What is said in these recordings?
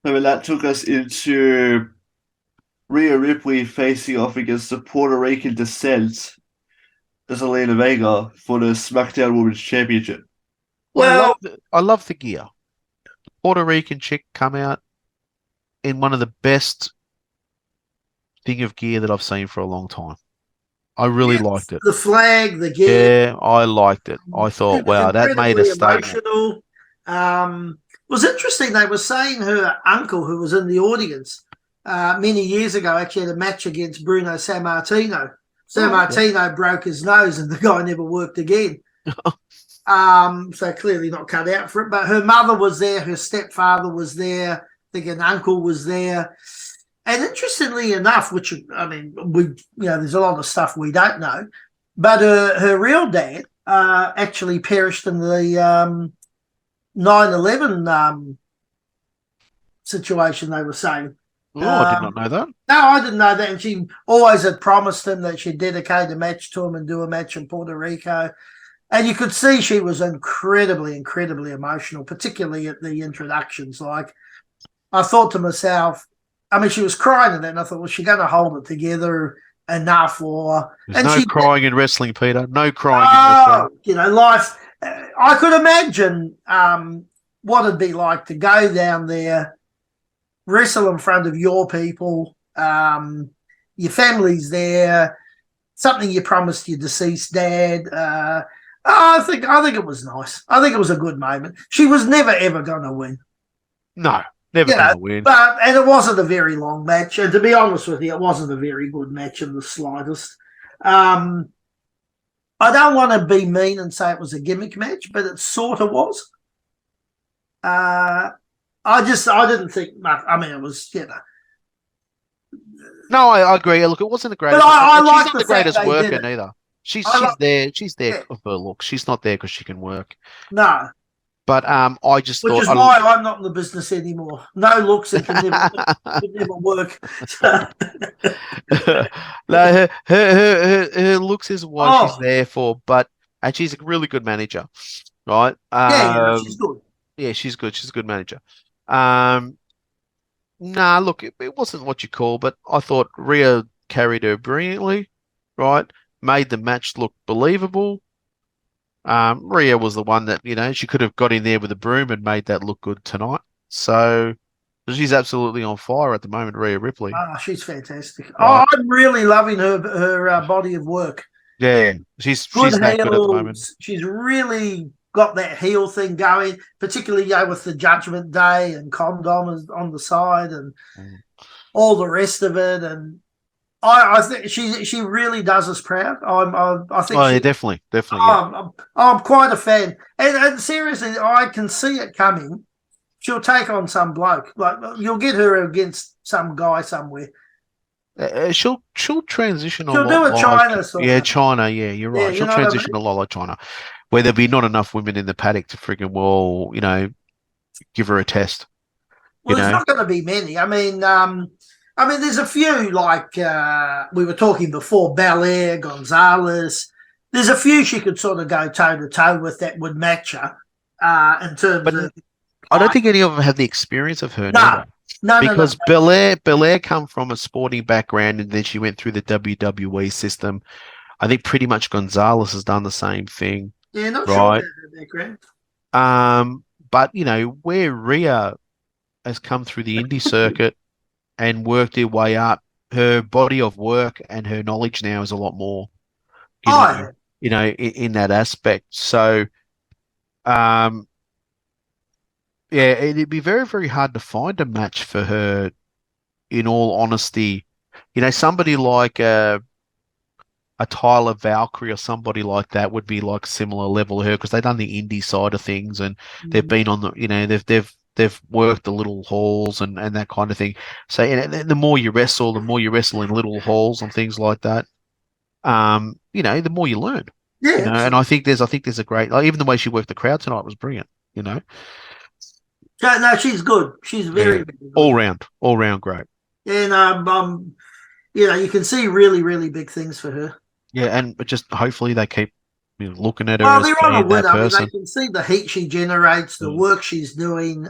I mean, that took us into Rhea Ripley facing off against the Puerto Rican descent, Zelina Vega, for the Smackdown Women's Championship. Well, I love the gear. Puerto Rican chick come out in one of the best thing of gear that I've seen for a long time. I really liked yes, it. the flag, the gear. Yeah, I liked it. I She thought, was wow, that made a incredibly statement. emotional. It was interesting. They were saying her uncle, who was in the audience many years ago, actually had a match against Bruno Sammartino. Oh, okay. Sammartino broke his nose, and the guy never worked again. So clearly not cut out for it. But her mother was there, her stepfather was there, I think an uncle was there. And interestingly enough, which I mean, there's a lot of stuff we don't know, but her real dad actually perished in the 9/11 situation. They were saying. Oh, I did not know that. No, I didn't know that. And she always had promised him that she'd dedicate a match to him and do a match in Puerto Rico. And you could see she was incredibly, incredibly emotional, particularly at the introductions. Like, I thought to myself, I mean, she was crying at that, and I thought, was she going to hold it together enough? There's And no she, crying in wrestling, Peter. No crying in wrestling. life. I could imagine what it'd be like to go down there, wrestle in front of your people, your family's there, something you promised your deceased dad. I think it was nice. I think it was a good moment. She was never ever going to win. No, never going to win. And it wasn't a very long match. And to be honest with you, it wasn't a very good match in the slightest. I don't want to be mean and say it was a gimmick match, but it sort of was. I didn't think. I mean, it was No, I agree. Look, it wasn't the greatest. But I she's like not the the fact greatest they worker did it. neither. She's I there. She's there yeah, for look. She's not there because she can work. no, But I just which thought is why I'm not in the business anymore. No looks, it can never work. no, her looks is what she's Oh, there for. And she's a really good manager, right? yeah, she's good. Yeah, she's good. She's a good manager. Um, Nah, look, it wasn't what you call, but I thought Rhea carried her brilliantly, right? Made the match look believable. Rhea was the one that, she could have got in there with a broom and made that look good tonight. So she's absolutely on fire at the moment, Rhea Ripley, Oh, she's fantastic. Oh, right? I'm really loving her body of work. Yeah, Good she's that good at the moment. heels. She's really got that heel thing going, particularly with the Judgment Day and Condom on the side and Mm. all the rest of it. And I think she really does us proud. I think Oh, yeah, she. definitely, yeah. I'm quite a fan, and seriously, I can see it coming. She'll take on some bloke. Like, you'll get her against some guy somewhere. She'll transition a She'll lot do a like China sort of. China. Yeah, you're Yeah, right. you She'll know what I transition mean. a lot like China, where there'll be not enough women in the paddock to friggin' give her a test. You Well, there's know, not going to be many. I mean, there's a few like we were talking before, Belair, Gonzalez. There's a few she could sort of go toe to toe with that would match her in terms but of I don't height. think any of them have the experience of her No, neither. no. Because Belair come from a sporting background and then she went through the WWE system. I think pretty much Gonzalez has done the same thing, Yeah, not sure about right? her background. But where Rhea has come through the indie circuit and worked her way up, her body of work and her knowledge now is a lot more, you know, Oh, in that aspect. So, um, yeah, it'd be very, very hard to find a match for her, in all honesty. Somebody like a Tyler Valkyrie or somebody like that would be like similar level to her because they've done the indie side of things and they've yeah. been on they've worked the little halls and that kind of thing. So the more the more you wrestle in little halls and things like that, the more you learn. Yeah, And absolutely. I think there's a great even the way she worked the crowd tonight was brilliant. You know, No, she's good. She's yeah, very, very good. all round great. And you can see really, really big things for her. Yeah, and just hopefully they keep looking at her Well, as they're on a being win. that I mean, they person. can see the heat she generates, the Mm. work she's doing.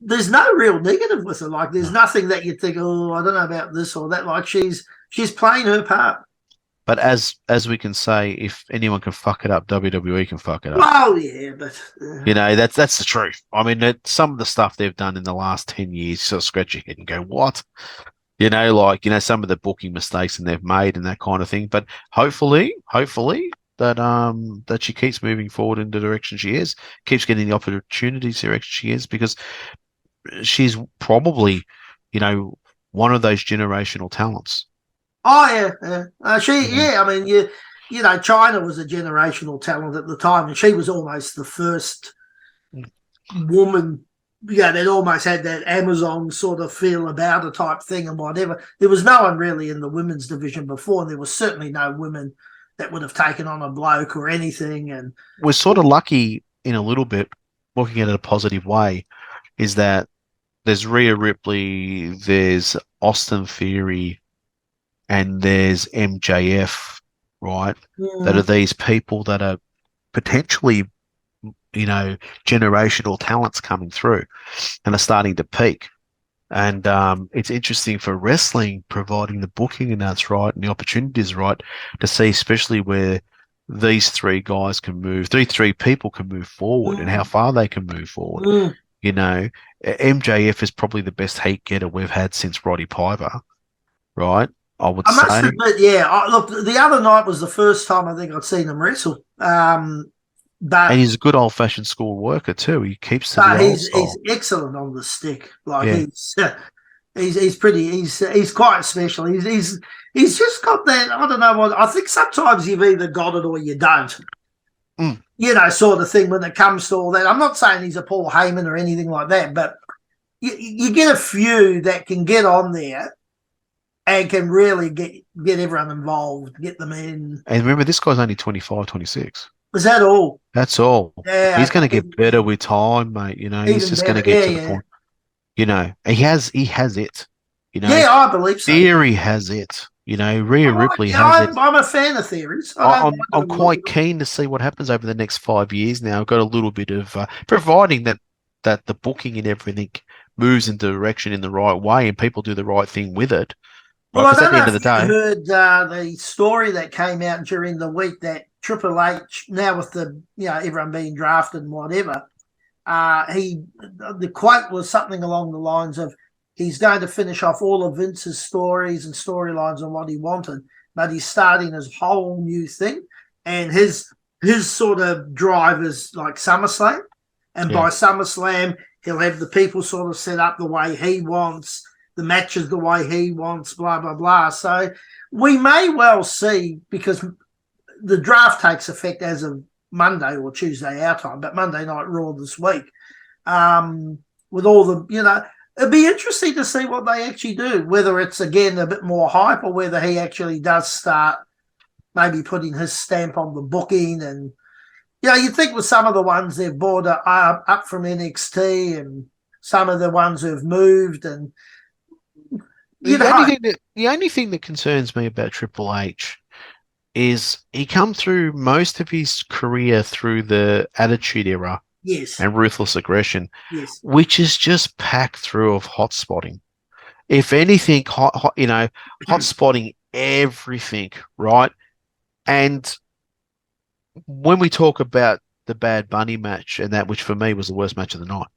there's no real negative with her. Like, there's nothing that you think, oh, I don't know about this or that. Like, she's playing her part. But as we can say, if anyone can fuck it up, WWE can fuck it up. Oh yeah, but You know, that's the truth. I mean, some of the stuff they've done in the last 10 years, you sort of scratch your head and go, what? You know, like, you know, some of the booking mistakes and they've made and that kind of thing. But hopefully that she keeps moving forward in the direction she is, keeps getting the opportunities the direction she is, because she's probably, you know, one of those generational talents. oh yeah. I mean, you know, China was a generational talent at the time, and she was almost the first woman. Yeah, that almost had that Amazon sort of feel about her type thing and whatever. There was no one really in the women's division before, and there was certainly no women that would have taken on a bloke or anything. And we're sort of lucky in a little bit, looking at it a positive way, is that there's Rhea Ripley, there's Austin Theory, and there's MJF, right? That are these people that are potentially, you know, generational talents coming through and are starting to peak. And it's interesting for wrestling, providing the booking and that's right and the opportunities right, to see especially where these three guys can move, these three people can move forward and how far they can move forward. You know, MJF is probably the best heat getter we've had since Roddy Piper, right? I would say. I must admit, yeah. Look, the other night was the first time I think I'd seen him wrestle. But and he's a good old-fashioned school worker too. He keeps to but the he's excellent on the stick. Like he's pretty. He's quite special. He's just got that. I don't know what. I think sometimes you've either got it or you don't. You know, sort of thing when it comes to all that. I'm not saying he's a Paul Heyman or anything like that, but you get a few that can get on there and can really get everyone involved, get them in. And remember, this guy's only 25, 26. Is that all? That's all. Yeah, he's going to get better with time, mate. You know, he's just going to get to the point. You know, he has it. You know, yeah, I believe so. Theory has it. You know, Rhea Ripley has it. I'm a fan of theories. I'm quite keen to see what happens over the next 5 years. Now, I've got a little bit of providing that the booking and everything moves in the direction in the right way and people do the right thing with it. Well, I don't know if you heard the story that came out during the week that Triple H, now with the, you know, everyone being drafted and whatever, the quote was something along the lines of he's going to finish off all of Vince's stories and storylines on what he wanted, but he's starting his whole new thing, and his sort of drive is like SummerSlam, and by SummerSlam he'll have the people sort of set up the way he wants, the matches the way he wants, blah, blah, blah. So we may well see, because the draft takes effect as of Monday or Tuesday our time, but Monday Night Raw this week, with all the, you know, it'd be interesting to see what they actually do, whether it's, again, a bit more hype or whether he actually does start maybe putting his stamp on the booking. And, you know, you'd think with some of the ones they've brought up from NXT and some of the ones who've moved and, the only thing that concerns me about Triple H is he come through most of his career through the Attitude Era and Ruthless Aggression, which is just packed through of hot spotting. If anything, hot spotting everything, right? And when we talk about the Bad Bunny match and that, which for me was the worst match of the night.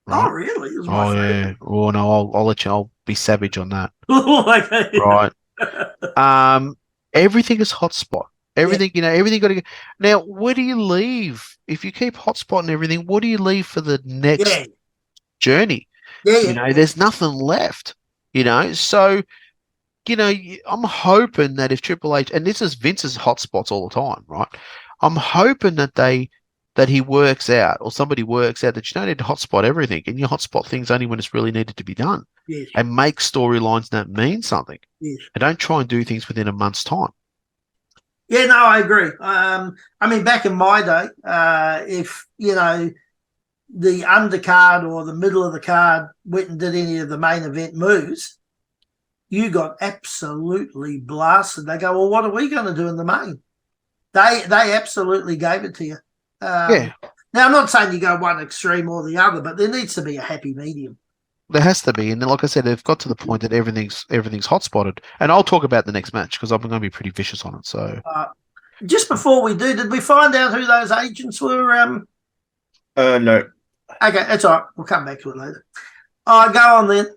Right? Oh, really? It was my favorite. Oh, no, I'll let you. I'll be savage on that. Okay. Right. Everything is hotspot. Everything, you know, everything got to go. Now, where do you leave? If you keep hotspot and everything, what do you leave for the next journey? You know, there's nothing left, you know. So, you know, I'm hoping that if Triple H, and this is Vince's hotspots all the time, right? I'm hoping that he works out, or somebody works out, that you don't need to hotspot everything, and you hotspot things only when it's really needed to be done, and make storylines that mean something, and don't try and do things within a month's time. Yeah, no, I agree. I mean, back in my day, if, you know, the undercard or the middle of the card went and did any of the main event moves, you got absolutely blasted. They go, well, what are we going to do in the main? They absolutely gave it to you. Now, I'm not saying you go one extreme or the other, but there needs to be a happy medium. There has to be, and then, like I said, they've got to the point that everything's hot spotted. And I'll talk about the next match because I'm going to be pretty vicious on it. So, just before we do, did we find out who those agents were? No. Okay, that's all right. We'll come back to it later. All right, go on then.